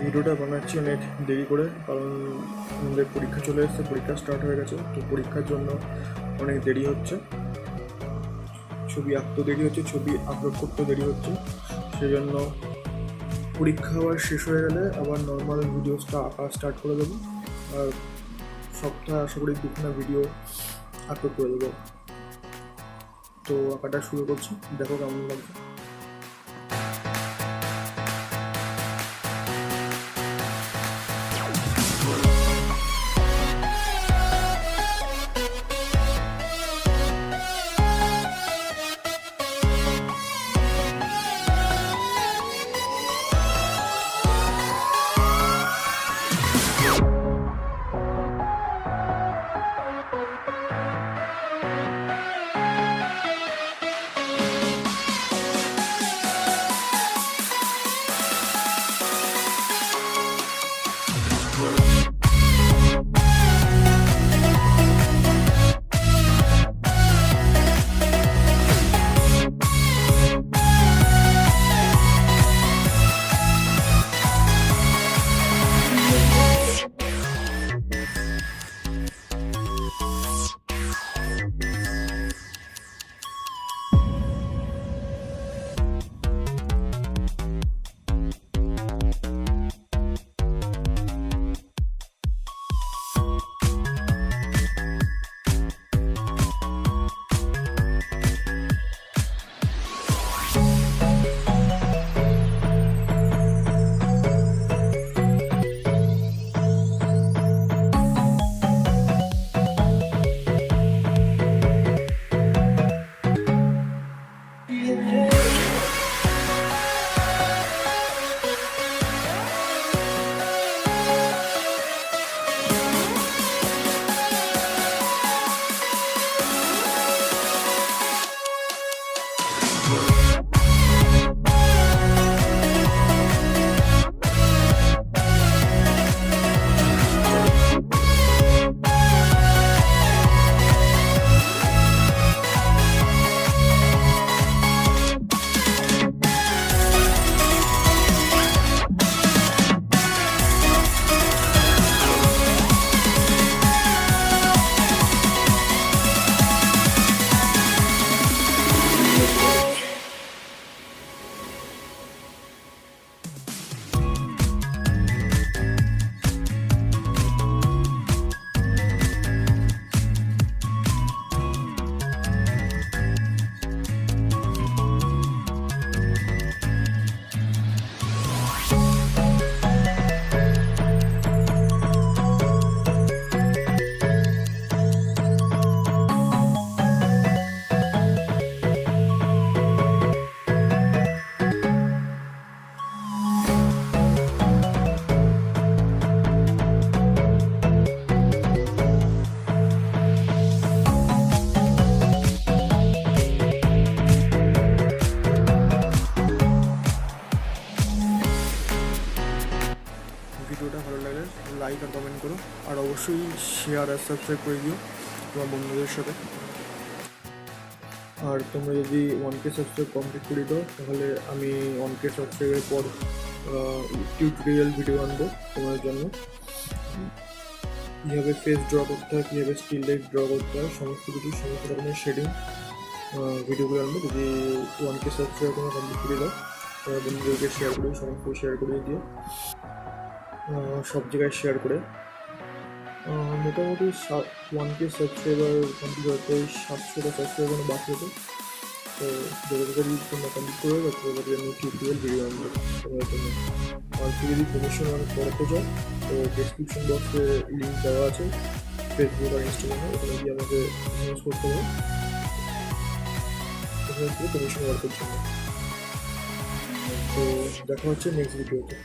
ভিডিওটা বানাচ্ছি অনেক দেরি করে, কারণ আমাদের পরীক্ষা চলে এসেছে, পরীক্ষা স্টার্ট হয়ে গেছে। তো পরীক্ষার জন্য অনেক দেরি হচ্ছে, ছবি আঁকতেও দেরি হচ্ছে, ছবি আপলোড করতেও দেরি হচ্ছে। সেজন্য পরীক্ষা আবার শেষ হয়ে গেলে আবার নর্মাল ভিডিওসটা আঁকা স্টার্ট করে দেবো। আর সপ্তাহে আশা করি 2খানা ভিডিও আপলোড করে দেবো। তো আঁকাটা শুরু করছি, দেখো কেমন লাগছে। ভিডিওটা ভালো লাগলে লাইক আর কমেন্ট করো, আর অবশ্যই শেয়ার আর সাবস্ক্রাইব করে দিও তোমার বন্ধুদের সাথে। আর তোমরা যদি 1K সাবস্ক্রাইব কমপ্লিট করে দাও, তাহলে আমি 1K সাবস্ক্রাইবের পর টিউটোরিয়াল ভিডিও আনবো তোমাদের জন্য। কীভাবে ফেস ড্র করতে হয়, কীভাবে স্টিল লাইফ ড্র করতে হয়, সমস্ত রকমের শেডিং ভিডিওগুলো আনবো। যদি 1K সাবস্ক্রাইব তোমরা কমপ্লিট করে দাও, তোমার বন্ধুদেরকে শেয়ার করে সমস্ত শেয়ার করে দিও, সব জায়গায় শেয়ার করে। মোটামুটি 1K সাবস্ক্রাইবার কমপ্লিট হতে 700টা সাবস্ক্রাইবার বাকি হতো। তো যদি তোমরা কমপ্লিট করে দেবো, তোমাদের আমি টিউটোরিয়াল ভিডিও আনবো তোমাদের জন্য। আর তুমি যদি প্রমোশন অনেক করাতে চাও, তো ডেসক্রিপশন বক্সে লিঙ্ক দেওয়া আছে ফেসবুক আর ইনস্টাগ্রামে, ওখানে গিয়ে আমাকে ইউজ করতে হবে ওখানে গিয়ে প্রমোশন ওয়ার্কের জন্য। তো দেখা হচ্ছে নেক্সট ভিডিওতে।